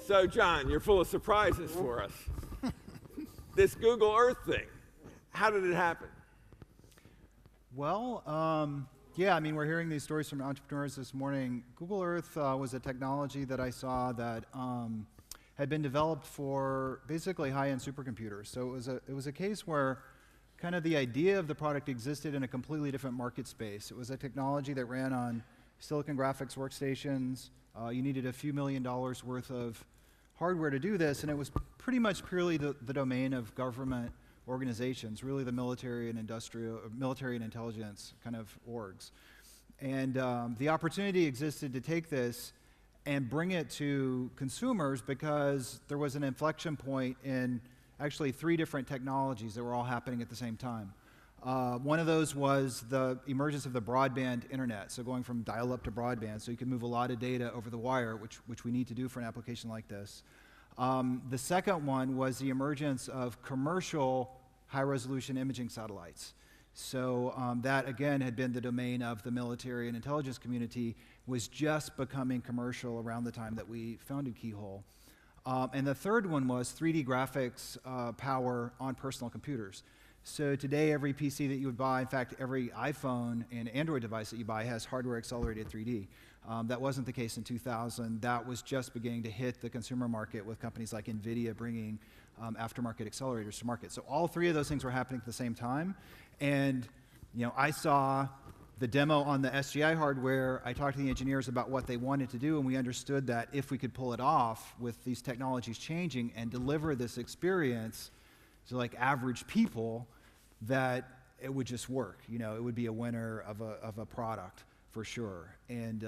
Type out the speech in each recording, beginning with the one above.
So, John, you're full of surprises for us. This Google Earth thing, how did it happen? Well, yeah, I mean, we're hearing these stories from entrepreneurs this morning. Google Earth was a technology that I saw that had been developed for basically high-end supercomputers. So it was a case where kind of the idea of the product existed in a completely different market space. It was a technology that ran on silicon graphics workstations. You needed a few $1 million worth of hardware to do this, and it was pretty much purely the domain of government organizations, really the military and intelligence kind of orgs. And the opportunity existed to take this and bring it to consumers because there was an inflection point in actually 3 different technologies that were all happening at the same time. One of those was the emergence of the broadband internet, so going from dial-up to broadband, so you could move a lot of data over the wire, which we need to do for an application like this. The second one was the emergence of commercial high-resolution imaging satellites. So that, again, had been the domain of the military and intelligence community, was just becoming commercial around the time that we founded Keyhole. And the third one was 3D graphics power on personal computers. So today, every PC that you would buy, in fact, every iPhone and Android device that you buy has hardware-accelerated 3D. That wasn't the case in 2000. That was just beginning to hit the consumer market with companies like NVIDIA bringing aftermarket accelerators to market. So all 3 of those things were happening at the same time. And I saw the demo on the SGI hardware. I talked to the engineers about what they wanted to do, and we understood that if we could pull it off with these technologies changing and deliver this experience to like average people, that it would just work. It would be a winner of a product for sure. And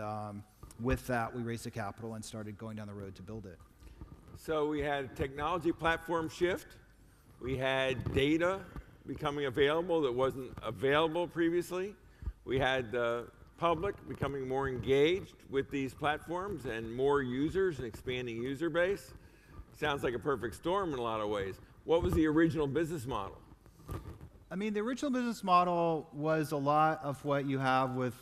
with that, we raised the capital and started going down the road to build it. So we had technology platform shift. We had data becoming available that wasn't available previously. We had the public becoming more engaged with these platforms and more users and expanding user base. Sounds like a perfect storm in a lot of ways. What was the original business model? I mean, the original business model was a lot of what you have with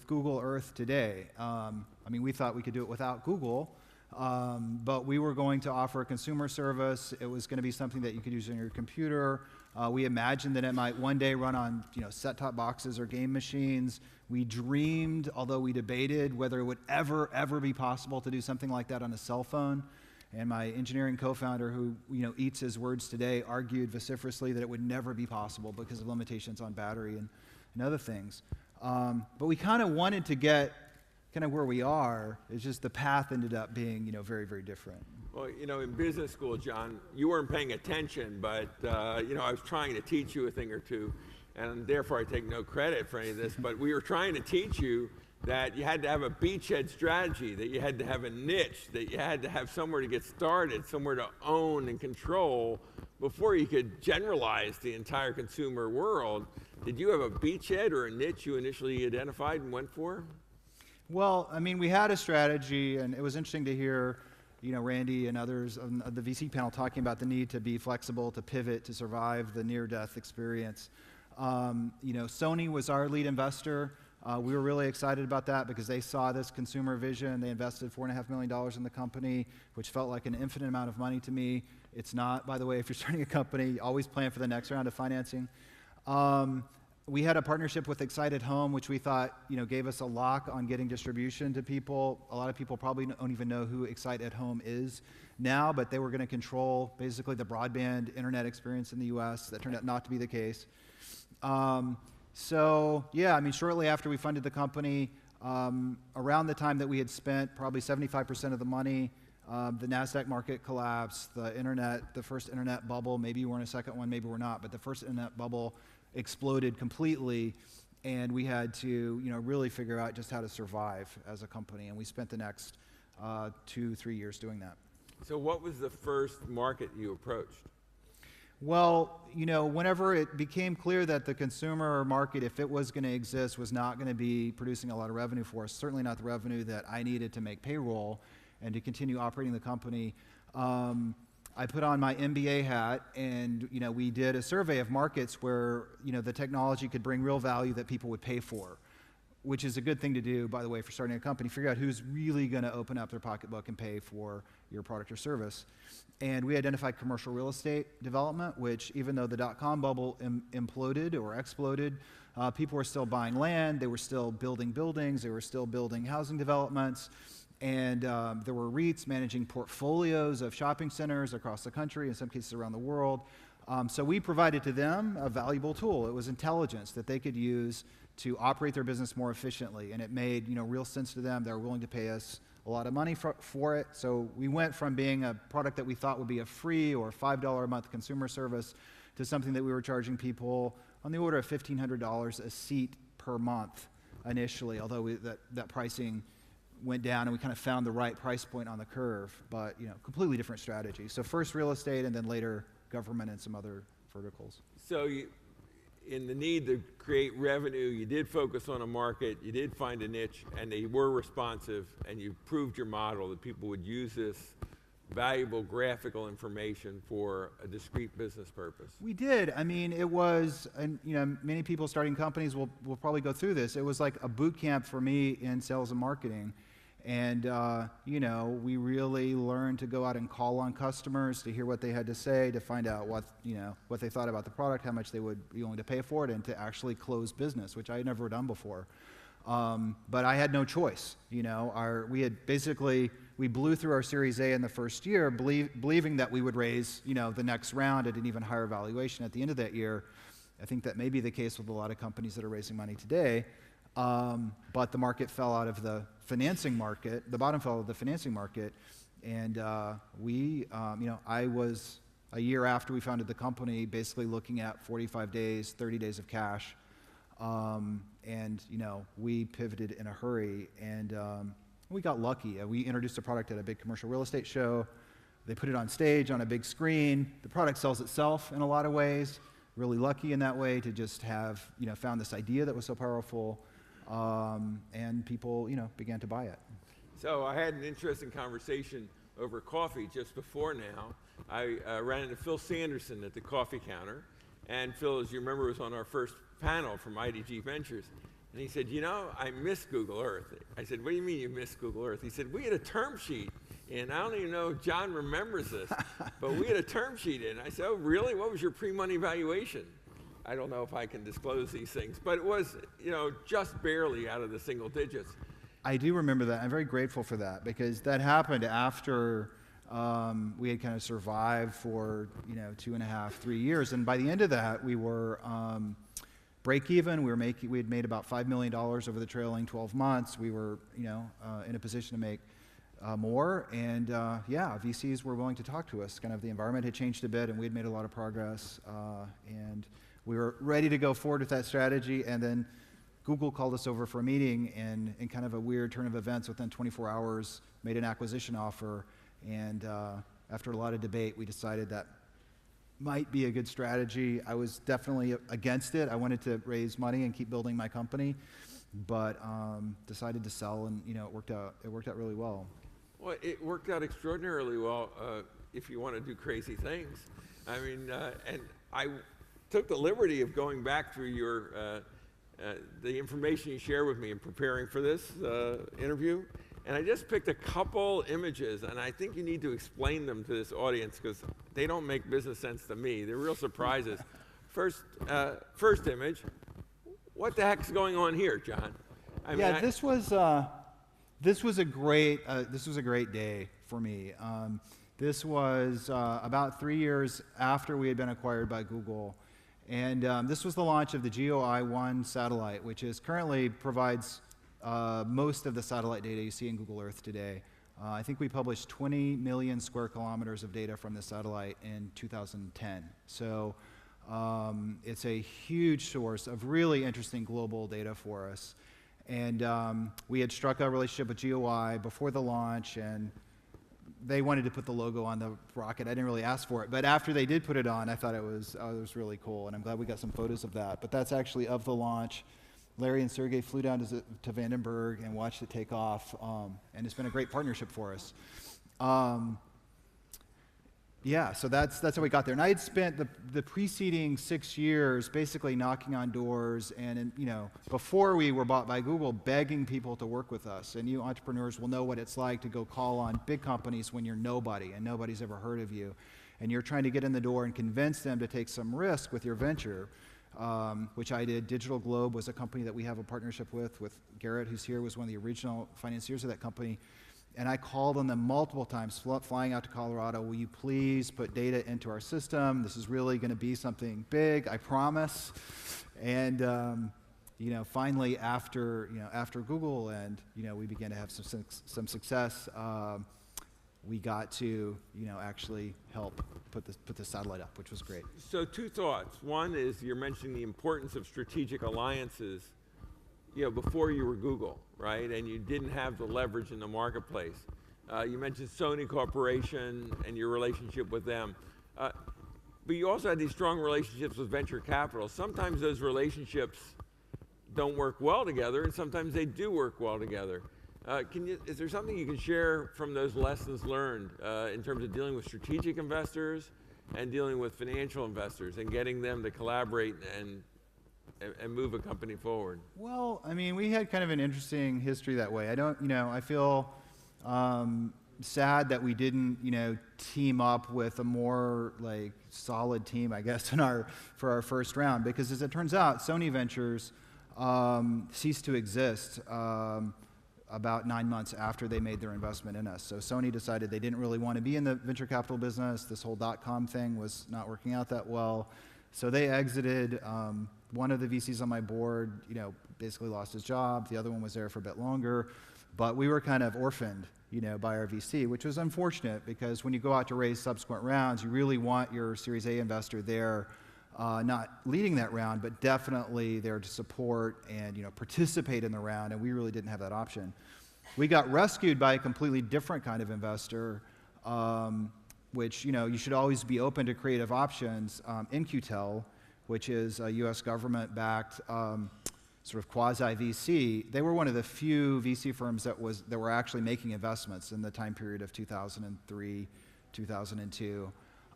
Google Earth today. I mean, we thought we could do it without Google, but we were going to offer a consumer service. It was going to be something that you could use on your computer. We imagined that it might one day run on set-top boxes or game machines. We dreamed, although we debated, whether it would ever be possible to do something like that on a cell phone. And my engineering co-founder, who eats his words today, argued vociferously that it would never be possible because of limitations on battery and other things. But we kind of wanted to get kind of where we are. It's just the path ended up being very, very different. Well, in business school, John, you weren't paying attention, but I was trying to teach you a thing or two, and therefore I take no credit for any of this, but we were trying to teach you that you had to have a beachhead strategy, that you had to have a niche, that you had to have somewhere to get started, somewhere to own and control before you could generalize the entire consumer world. Did you have a beachhead or a niche you initially identified and went for? Well, I mean, we had a strategy, and it was interesting to hear Randy and others on the VC panel talking about the need to be flexible, to pivot, to survive the near-death experience. Sony was our lead investor. We were really excited about that because they saw this consumer vision. They invested $4.5 million in the company, which felt like an infinite amount of money to me. It's not, by the way, if you're starting a company, always plan for the next round of financing. We had a partnership with Excited Home, which we thought gave us a lock on getting distribution to people. A lot of people probably don't even know who Excited Home is now, but they were going to control basically the broadband internet experience in the US. That turned out not to be the case. So yeah, I mean, shortly after we funded the company, around the time that we had spent probably 75% of the money, the NASDAQ market collapsed, the first internet bubble, maybe we're in a second one, maybe we're not, but the first internet bubble exploded completely, and we had to really figure out just how to survive as a company, and we spent the next 2-3 years doing that. So what was the first market you approached? Well, whenever it became clear that the consumer market, if it was going to exist, was not going to be producing a lot of revenue for us, certainly not the revenue that I needed to make payroll and to continue operating the company, I put on my MBA hat, and we did a survey of markets where the technology could bring real value that people would pay for. which is a good thing to do, by the way, for starting a company. Figure out who's really going to open up their pocketbook and pay for your product or service. And we identified commercial real estate development, which even though the dot-com bubble imploded or exploded, people were still buying land, they were still building buildings, they were still building housing developments, and there were REITs managing portfolios of shopping centers across the country, in some cases around the world. So we provided to them a valuable tool. It was intelligence that they could use to operate their business more efficiently, and it made real sense to them. They were willing to pay us a lot of money for it. So we went from being a product that we thought would be a free or $5 a month consumer service to something that we were charging people on the order of $1,500 a seat per month initially, although that pricing went down and we kind of found the right price point on the curve, but completely different strategy. So first real estate and then later government and some other verticals. So in the need to create revenue, you did focus on a market, you did find a niche, and they were responsive, and you proved your model that people would use this valuable graphical information for a discrete business purpose. We did. I mean, it was, and many people starting companies will probably go through this. It was like a boot camp for me in sales and marketing. And, we really learned to go out and call on customers to hear what they had to say, to find out what they thought about the product, how much they would be willing to pay for it, and to actually close business, which I had never done before. But I had no choice. We blew through our Series A in the first year, believing that we would raise, the next round at an even higher valuation at the end of that year. I think that may be the case with a lot of companies that are raising money today. But the market fell out of the financing market, the bottom fell out of the financing market, and I was, a year after we founded the company, basically looking at 45 days, 30 days of cash, and we pivoted in a hurry, and we got lucky. We introduced the product at a big commercial real estate show. They put it on stage on a big screen. The product sells itself in a lot of ways. Really lucky in that way to just have found this idea that was so powerful. And people, began to buy it. So I had an interesting conversation over coffee just before now. I ran into Phil Sanderson at the coffee counter, and Phil, as you remember, was on our first panel from IDG Ventures, and he said, I miss Google Earth. I said, what do you mean you miss Google Earth? He said, we had a term sheet, and I don't even know if John remembers this, but we had a term sheet in. I said, oh, really? What was your pre-money valuation? I don't know if I can disclose these things, but it was, just barely out of the single digits. I do remember that. I'm very grateful for that, because that happened after we had kind of survived for 2.5, 3 years, and by the end of that, we were break even. We had made about $5 million over the trailing 12 months. We were in a position to make more, and VCs were willing to talk to us. Kind of the environment had changed a bit, and we had made a lot of progress, and we were ready to go forward with that strategy, and then Google called us over for a meeting, and in kind of a weird turn of events, within 24 hours, made an acquisition offer, and after a lot of debate, we decided that might be a good strategy. I was definitely against it. I wanted to raise money and keep building my company, but decided to sell, and it worked out really well. Well, it worked out extraordinarily well if you want to do crazy things. I mean, and I took the liberty of going back through the information you shared with me in preparing for this interview, and I just picked a couple images, and I think you need to explain them to this audience because they don't make business sense to me. They're real surprises. First image. What the heck's going on here, John? This was a great day for me. This was about 3 years after we had been acquired by Google. And this was the launch of the GeoEye-1 satellite, which currently provides most of the satellite data you see in Google Earth today. I think we published 20 million square kilometers of data from the satellite in 2010. So it's a huge source of really interesting global data for us. And we had struck a relationship with GeoEye before the launch, and they wanted to put the logo on the rocket. I didn't really ask for it, but after they did put it on, I thought it was really cool, and I'm glad we got some photos of that. But that's actually of the launch. Larry and Sergey flew down to Vandenberg and watched it take off, and it's been a great partnership for us. Yeah, so that's how we got there. And I had spent the preceding 6 years basically knocking on doors and, before we were bought by Google, begging people to work with us. And you entrepreneurs will know what it's like to go call on big companies when you're nobody and nobody's ever heard of you. And you're trying to get in the door and convince them to take some risk with your venture, which I did. Digital Globe was a company that we have a partnership with Garrett, who's here, was one of the original financiers of that company. And I called on them multiple times, flying out to Colorado. Will you please put data into our system? This is really going to be something big, I promise. And finally, after Google and we began to have some success, we got to actually help put the satellite up, which was great. So 2 thoughts. One is you're mentioning the importance of strategic alliances. Before you were Google, right? And you didn't have the leverage in the marketplace. You mentioned Sony Corporation and your relationship with them. But you also had these strong relationships with venture capital. Sometimes those relationships don't work well together, and sometimes they do work well together. Is there something you can share from those lessons learned in terms of dealing with strategic investors and dealing with financial investors and getting them to collaborate and move a company forward? Well, we had kind of an interesting history that way. I feel sad that we didn't, team up with a more solid team, I guess, for our first round, because as it turns out, Sony Ventures ceased to exist about 9 months after they made their investment in us. So Sony decided they didn't really want to be in the venture capital business. This whole .com thing was not working out that well. So they exited. One of the VCs on my board, basically lost his job. The other one was there for a bit longer. But we were kind of orphaned, by our VC, which was unfortunate because when you go out to raise subsequent rounds, you really want your Series A investor there, not leading that round, but definitely there to support and participate in the round. And we really didn't have that option. We got rescued by a completely different kind of investor, which you should always be open to creative options. In-Q-Tel, which is a U.S. government-backed sort of quasi-VC. They were one of the few VC firms that were actually making investments in the time period of 2003, 2002.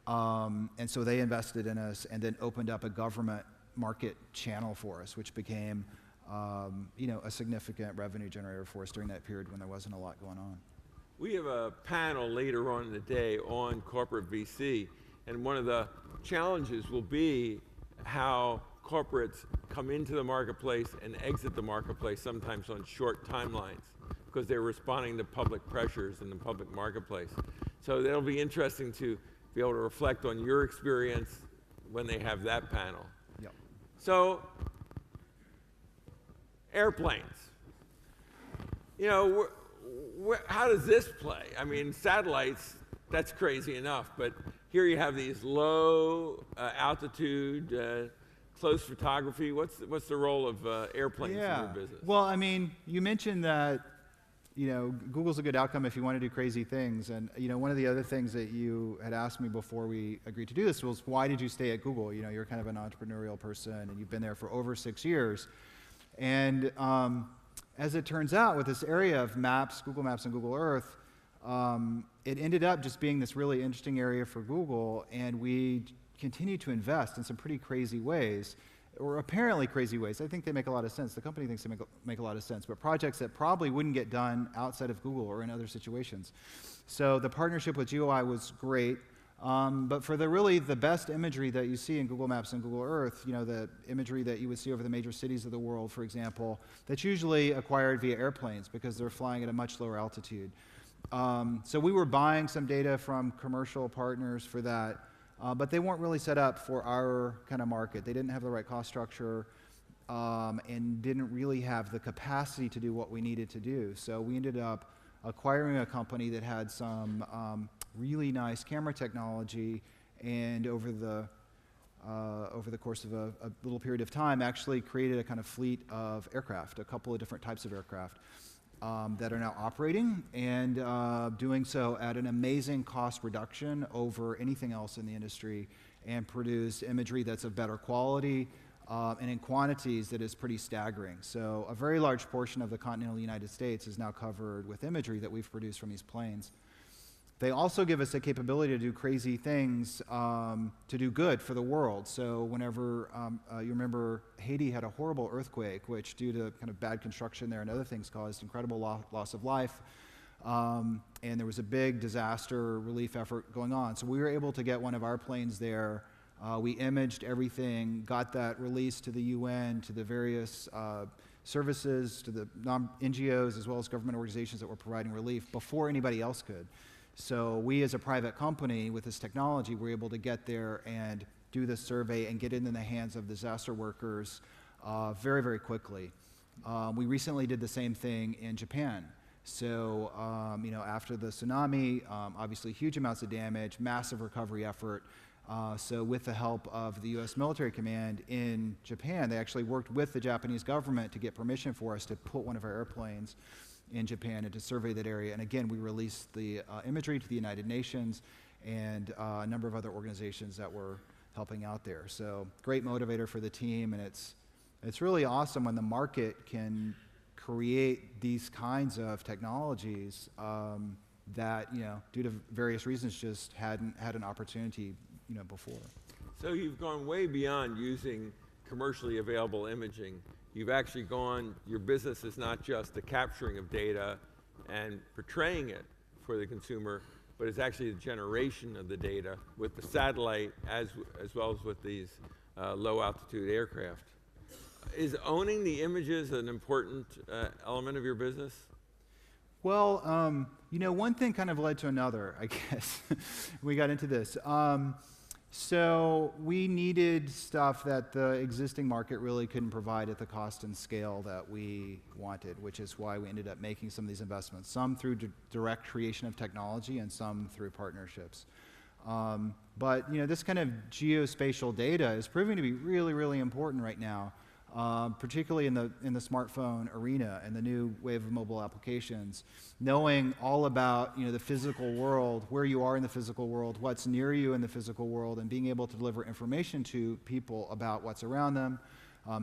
And so they invested in us and then opened up a government market channel for us, which became a significant revenue generator for us during that period when there wasn't a lot going on. We have a panel later on in the day on corporate VC, and one of the challenges will be how corporates come into the marketplace and exit the marketplace sometimes on short timelines because they're responding to public pressures in the public marketplace. So that'll be interesting to be able to reflect on your experience when they have that panel. Yep. So, airplanes. How does this play? Satellites, that's crazy enough, but here you have these low altitude, close photography. What's the role of airplanes in your business? Well, you mentioned that Google's a good outcome if you want to do crazy things. And one of the other things that you had asked me before we agreed to do this was, why did you stay at Google? You're kind of an entrepreneurial person, and you've been there for over 6 years. And as it turns out, with this area of maps, Google Maps and Google Earth, it ended up just being this really interesting area for Google, and we continue to invest in some pretty crazy ways, or apparently crazy ways. I think they make a lot of sense. The company thinks they make a lot of sense, but projects that probably wouldn't get done outside of Google or in other situations. So the partnership with GeoEye was great, but for the best imagery that you see in Google Maps and Google Earth, the imagery that you would see over the major cities of the world, for example, that's usually acquired via airplanes because they're flying at a much lower altitude. So we were buying some data from commercial partners for that, but they weren't really set up for our kind of market. They didn't have the right cost structure and didn't really have the capacity to do what we needed to do. So we ended up acquiring a company that had some really nice camera technology, and over the course of a little period of time, actually created a kind of fleet of aircraft, a couple of different types of aircraft that are now operating, and doing so at an amazing cost reduction over anything else in the industry, and produce imagery that's of better quality and in quantities that is pretty staggering. So a very large portion of the continental United States is now covered with imagery that we've produced from these planes. They also give us the capability to do crazy things, to do good for the world. So whenever you remember Haiti had a horrible earthquake, which due to kind of bad construction there and other things caused incredible loss of life. And there was a big disaster relief effort going on. So we were able to get one of our planes there. We imaged everything, got that released to the UN, to the various services, to the NGOs, as well as government organizations that were providing relief before anybody else could. So we, as a private company with this technology, were able to get there and do this survey and get it in the hands of disaster workers very, very quickly. We recently did the same thing in Japan. So, after the tsunami, obviously huge amounts of damage, massive recovery effort. So with the help of the US military command in Japan, they actually worked with the Japanese government to get permission for us to put one of our airplanes in Japan and to survey that area. And again, we released the imagery to the United Nations and a number of other organizations that were helping out there. So great motivator for the team, and it's really awesome when the market can create these kinds of technologies that, due to various reasons, just hadn't had an opportunity, before. So you've gone way beyond using commercially available imaging. You've actually your business is not just the capturing of data and portraying it for the consumer, but it's actually the generation of the data with the satellite as well as with these low altitude aircraft. Is owning the images an important element of your business? Well, one thing kind of led to another, I guess. We got into this. So we needed stuff that the existing market really couldn't provide at the cost and scale that we wanted, which is why we ended up making some of these investments, some through direct creation of technology and some through partnerships. But this kind of geospatial data is proving to be really, really important right now. Particularly in the smartphone arena and the new wave of mobile applications, knowing all about the physical world, where you are in the physical world, what's near you in the physical world, and being able to deliver information to people about what's around them,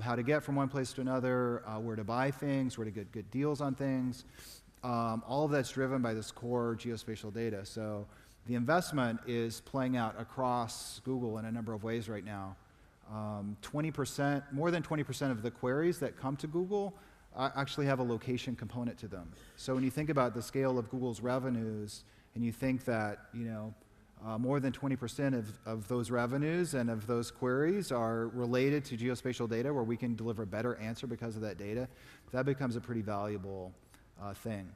how to get from one place to another, where to buy things, where to get good deals on things. All of that's driven by this core geospatial data. So the investment is playing out across Google in a number of ways right now. 20%, more than 20% of the queries that come to Google actually have a location component to them. So when you think about the scale of Google's revenues, and you think that more than 20% of those revenues and of those queries are related to geospatial data, where we can deliver a better answer because of that data, that becomes a pretty valuable thing.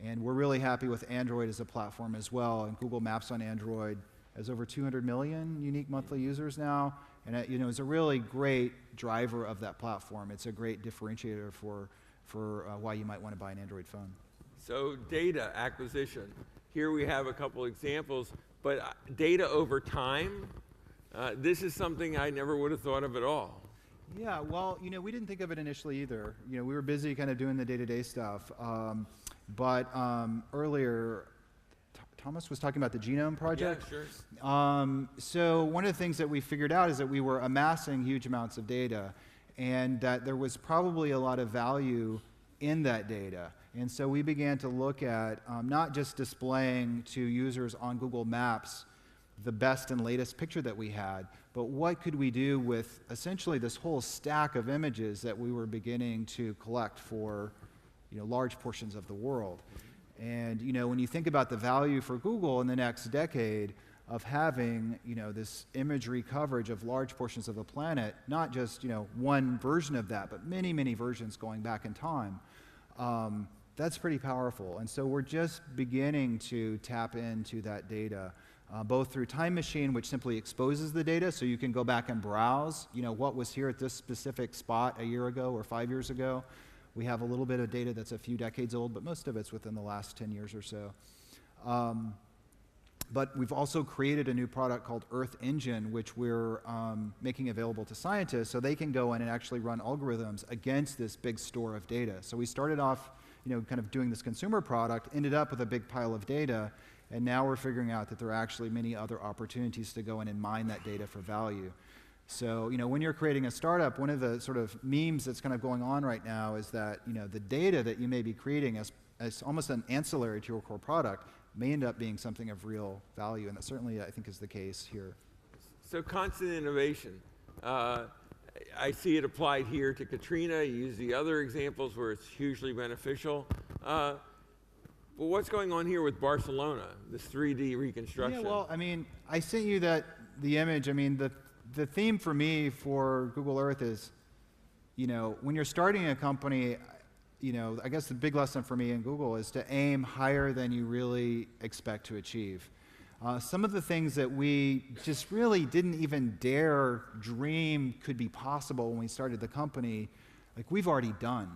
And we're really happy with Android as a platform as well. And Google Maps on Android has over 200 million unique monthly users now. And it's a really great driver of that platform. It's a great differentiator for why you might want to buy an Android phone. So data acquisition. Here we have a couple examples, but data over time, this is something I never would have thought of at all. Yeah, well, we didn't think of it initially either. We were busy kind of doing the day-to-day stuff. But earlier, Thomas was talking about the Genome Project. Yeah, sure. So one of the things that we figured out is that we were amassing huge amounts of data, and that there was probably a lot of value in that data. And so we began to look at not just displaying to users on Google Maps the best and latest picture that we had, but what could we do with essentially this whole stack of images that we were beginning to collect for large portions of the world. And when you think about the value for Google in the next decade of having this imagery coverage of large portions of the planet, not just one version of that, but many, many versions going back in time, that's pretty powerful. And so we're just beginning to tap into that data, both through Time Machine, which simply exposes the data, so you can go back and browse what was here at this specific spot a year ago or 5 years ago. We have a little bit of data that's a few decades old, but most of it's within the last 10 years or so. But we've also created a new product called Earth Engine, which we're making available to scientists so they can go in and actually run algorithms against this big store of data. So we started off kind of doing this consumer product, ended up with a big pile of data, and now we're figuring out that there are actually many other opportunities to go in and mine that data for value. So, when you're creating a startup, one of the sort of memes that's kind of going on right now is that, the data that you may be creating as almost an ancillary to your core product may end up being something of real value, and that certainly, I think, is the case here. So constant innovation. I see it applied here to Katrina. You use the other examples where it's hugely beneficial. Well, what's going on here with Barcelona, this 3D reconstruction? Yeah, well, I mean, I sent you the image. I mean, the theme for me for Google Earth is, when you're starting a company, I guess the big lesson for me in Google is to aim higher than you really expect to achieve. Some of the things that we just really didn't even dare dream could be possible when we started the company, like we've already done.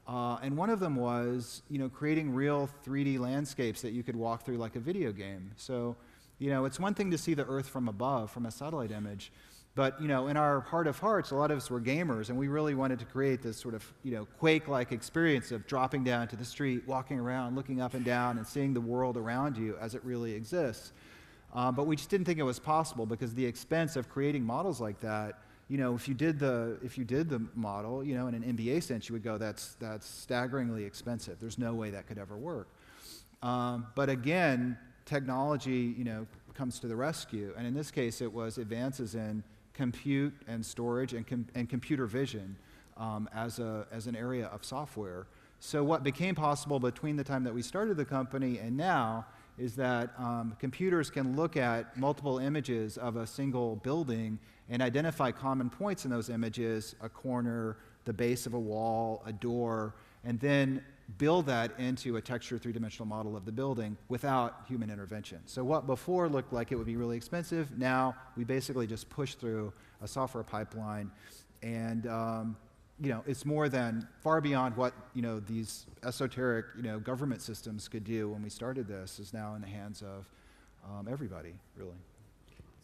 And one of them was, creating real 3D landscapes that you could walk through like a video game. So, it's one thing to see the Earth from above, from a satellite image, but, in our heart of hearts, a lot of us were gamers, and we really wanted to create this sort of, Quake-like experience of dropping down to the street, walking around, looking up and down, and seeing the world around you as it really exists. But we just didn't think it was possible because the expense of creating models like that, if you did the model, in an MBA sense, you would go, that's staggeringly expensive. There's no way that could ever work. But again, technology, comes to the rescue, and in this case, it was advances in compute and storage and computer vision as an area of software. So what became possible between the time that we started the company and now is that computers can look at multiple images of a single building and identify common points in those images, a corner, the base of a wall, a door, and then build that into a textured three-dimensional model of the building without human intervention. So what before looked like it would be really expensive, now we basically just push through a software pipeline, and it's more than far beyond what these esoteric government systems could do when we started this. Is now in the hands of everybody, really.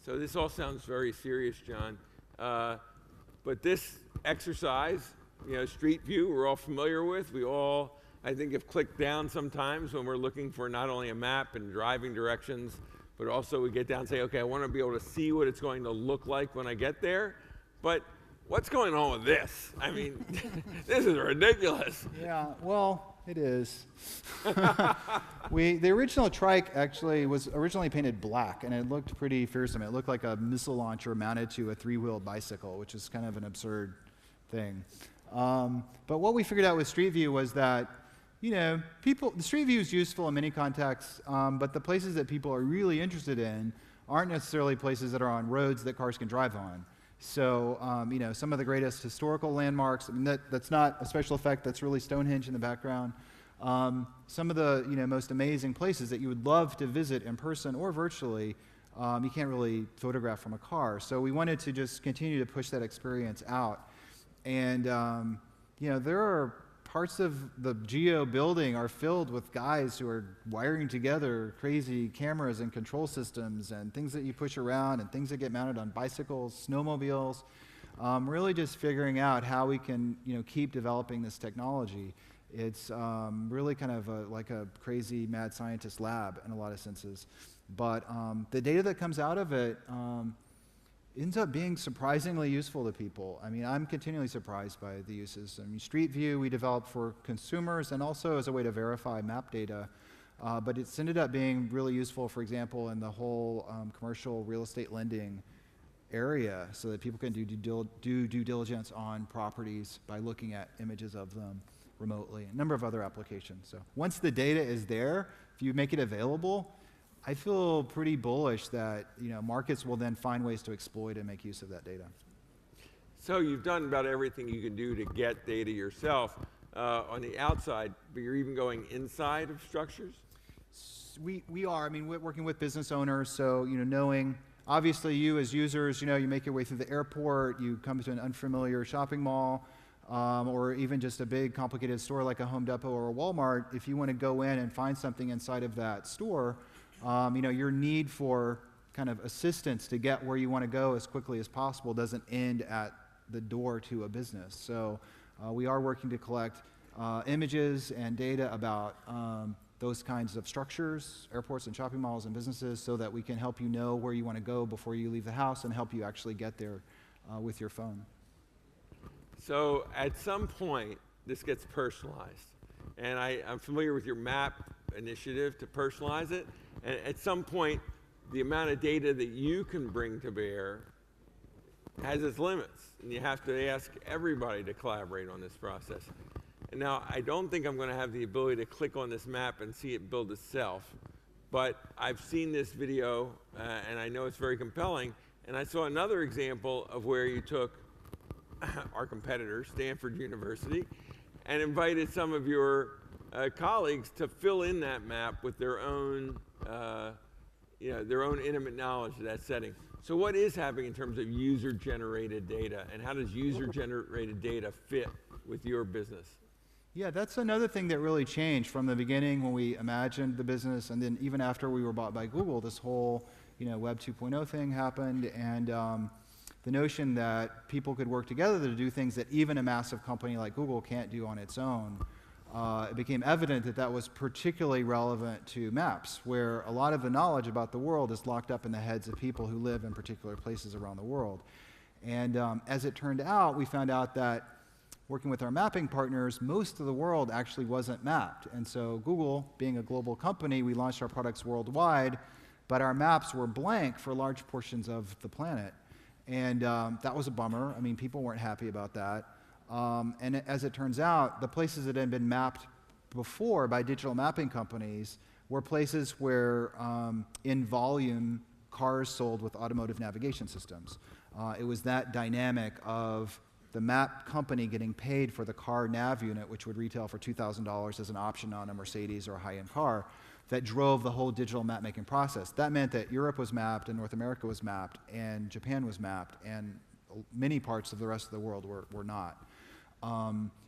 So this all sounds very serious, John. But this exercise, Street View, we're all familiar with. We all, I think, have clicked down sometimes when we're looking for not only a map and driving directions, but also we get down and say, okay, I want to be able to see what it's going to look like when I get there. But what's going on with this? I mean, this is ridiculous. Yeah, well, it is. The original trike actually was originally painted black, and it looked pretty fearsome. It looked like a missile launcher mounted to a three-wheeled bicycle, which is kind of an absurd thing. But what we figured out with Street View was that, the Street View is useful in many contexts, but the places that people are really interested in aren't necessarily places that are on roads that cars can drive on. So, some of the greatest historical landmarks, that's not a special effect, that's really Stonehenge in the background. Some of the, most amazing places that you would love to visit in person or virtually, you can't really photograph from a car. So we wanted to just continue to push that experience out. And, there are parts of the Geo building are filled with guys who are wiring together crazy cameras and control systems and things that you push around and things that get mounted on bicycles, snowmobiles, really just figuring out how we can keep developing this technology. It's really kind of like a crazy mad scientist lab in a lot of senses. But the data that comes out of it ends up being surprisingly useful to people. I mean, I'm continually surprised by the uses. I mean, Street View we developed for consumers and also as a way to verify map data, but it's ended up being really useful, for example, in the whole commercial real estate lending area, so that people can do due diligence on properties by looking at images of them remotely. A number of other applications. So once the data is there, if you make it available, I feel pretty bullish that markets will then find ways to exploit and make use of that data. So you've done about everything you can do to get data yourself on the outside, but you're even going inside of structures? We are. I mean, we're working with business owners, so knowing, obviously you as users, you make your way through the airport, you come to an unfamiliar shopping mall, or even just a big complicated store like a Home Depot or a Walmart. If you want to go in and find something inside of that store, your need for kind of assistance to get where you want to go as quickly as possible doesn't end at the door to a business. So we are working to collect images and data about those kinds of structures, airports and shopping malls and businesses, so that we can help you know where you want to go before you leave the house and help you actually get there with your phone. So at some point, this gets personalized. And I'm familiar with your map initiative to personalize it. And at some point, the amount of data that you can bring to bear has its limits, and you have to ask everybody to collaborate on this process. And now, I don't think I'm going to have the ability to click on this map and see it build itself, but I've seen this video, and I know it's very compelling, and I saw another example of where you took our competitor, Stanford University, and invited some of your colleagues to fill in that map with their own, their own intimate knowledge of that setting. So what is happening in terms of user-generated data, and how does user-generated data fit with your business? Yeah, that's another thing that really changed from the beginning when we imagined the business, and then even after we were bought by Google, this whole Web 2.0 thing happened, and the notion that people could work together to do things that even a massive company like Google can't do on its own. It became evident that that was particularly relevant to maps, where a lot of the knowledge about the world is locked up in the heads of people who live in particular places around the world. And as it turned out, we found out that working with our mapping partners, most of the world actually wasn't mapped. And so Google, being a global company, we launched our products worldwide, but our maps were blank for large portions of the planet. And that was a bummer. I mean, people weren't happy about that. And as it turns out, the places that had been mapped before by digital mapping companies were places where, in volume, cars sold with automotive navigation systems. It was that dynamic of the map company getting paid for the car nav unit, which would retail for $2,000 as an option on a Mercedes or a high-end car, that drove the whole digital map-making process. That meant that Europe was mapped, and North America was mapped, and Japan was mapped, and many parts of the rest of the world were not.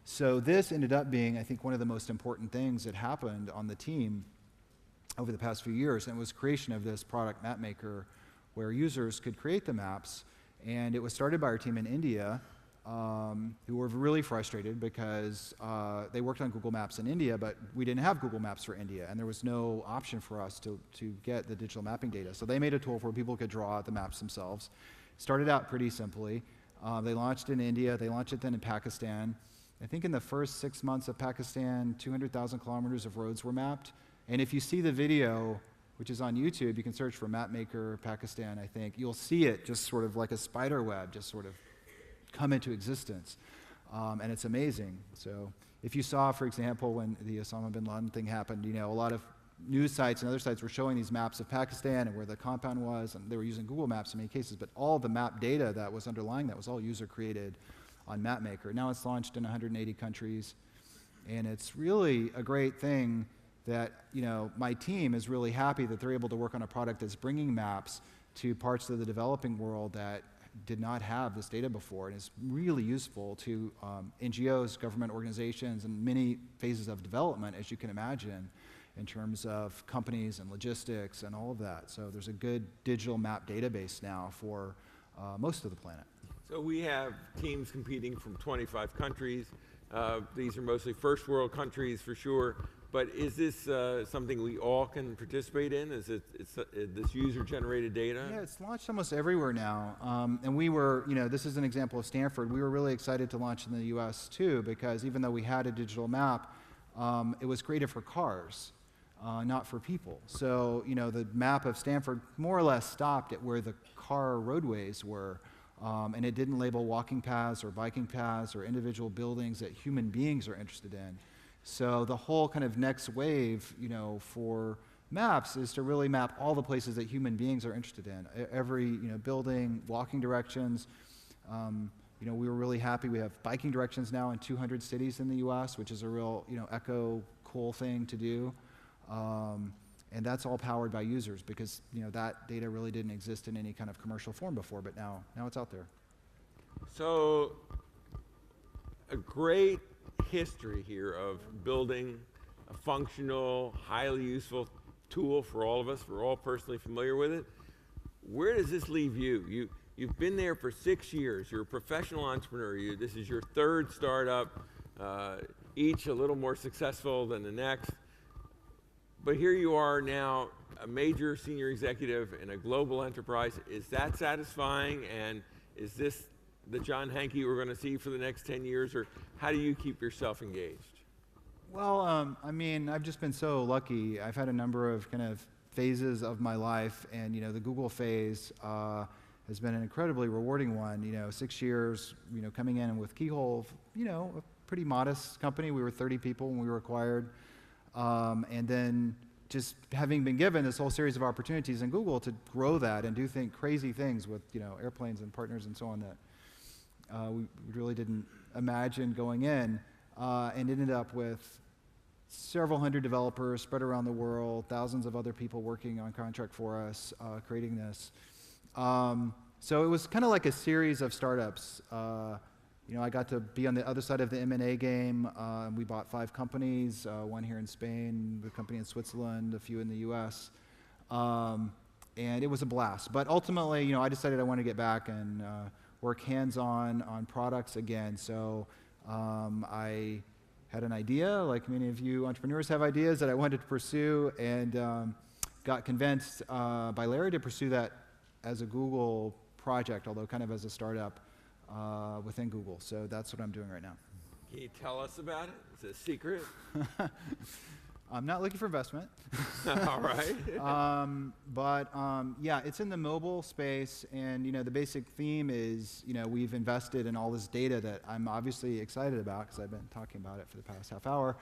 So this ended up being, I think, one of the most important things that happened on the team over the past few years, and it was creation of this product map maker where users could create the maps. And it was started by our team in India, who were really frustrated because they worked on Google Maps in India, but we didn't have Google Maps for India, and there was no option for us to get the digital mapping data. So they made a tool where people could draw the maps themselves. Started out pretty simply. They launched in India. They launched it then in Pakistan. I think in the first 6 months of Pakistan, 200,000 kilometers of roads were mapped. And if you see the video, which is on YouTube, you can search for Mapmaker Pakistan, I think. You'll see it just sort of like a spider web, just sort of come into existence. And it's amazing. So if you saw, for example, when the Osama bin Laden thing happened, a lot of news sites and other sites were showing these maps of Pakistan and where the compound was, and they were using Google Maps in many cases, but all the map data that was underlying that was all user-created on Mapmaker. Now it's launched in 180 countries, and it's really a great thing that my team is really happy that they're able to work on a product that's bringing maps to parts of the developing world that did not have this data before, and is really useful to NGOs, government organizations, and many phases of development, as you can imagine, in terms of companies and logistics and all of that. So there's a good digital map database now for most of the planet. So we have teams competing from 25 countries. These are mostly first world countries for sure. But is this something we all can participate in? Is it this user-generated data? Yeah, it's launched almost everywhere now. And we were, this is an example of Stanford. We were really excited to launch in the US too, because even though we had a digital map, it was created for cars, not for people. So, the map of Stanford more or less stopped at where the car roadways were. And it didn't label walking paths or biking paths or individual buildings that human beings are interested in. So the whole kind of next wave, for maps is to really map all the places that human beings are interested in. Every, building, walking directions. We were really happy. We have biking directions now in 200 cities in the US, which is a real, cool thing to do. And that's all powered by users because, that data really didn't exist in any kind of commercial form before, but now it's out there. So a great history here of building a functional, highly useful tool for all of us. We're all personally familiar with it. Where does this leave you? You've been there for 6 years. You're a professional entrepreneur. This is your third startup, each a little more successful than the next. But here you are now, a major senior executive in a global enterprise. Is that satisfying? And is this the John Hanke we're going to see for the next 10 years? Or how do you keep yourself engaged? Well, I mean, I've just been so lucky. I've had a number of kind of phases of my life, and the Google phase has been an incredibly rewarding one. 6 years, coming in with Keyhole, a pretty modest company. We were 30 people when we were acquired, and then just having been given this whole series of opportunities in Google to grow that and do crazy things with airplanes and partners and so on that we really didn't imagine going in, and ended up with several hundred developers spread around the world, thousands of other people working on contract for us, creating this. So it was kind of like a series of startups. I got to be on the other side of the M&A game. We bought 5 companies, one here in Spain, a company in Switzerland, a few in the US. And it was a blast. But ultimately, I decided I wanted to get back and work hands-on on products again. So I had an idea, like many of you entrepreneurs have ideas that I wanted to pursue, and got convinced by Larry to pursue that as a Google project, although kind of as a startup within Google. So that's what I'm doing right now. Can you tell us about it? Is it a secret? I'm not looking for investment. All right. Yeah, it's in the mobile space, and the basic theme is we've invested in all this data that I'm obviously excited about because I've been talking about it for the past half hour.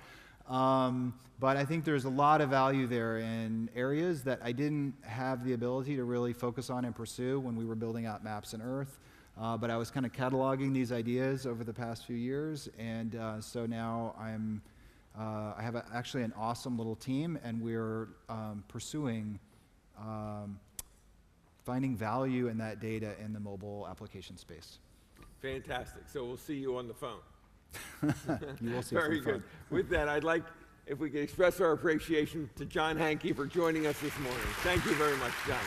But I think there's a lot of value there in areas that I didn't have the ability to really focus on and pursue when we were building out Maps and Earth. But I was kind of cataloging these ideas over the past few years, and so now I have actually an awesome little team, and we're pursuing finding value in that data in the mobile application space. Fantastic. So we'll see you on the phone. You will see. Very good. With that, I'd like if we could express our appreciation to John Hanke for joining us this morning. Thank you very much, John.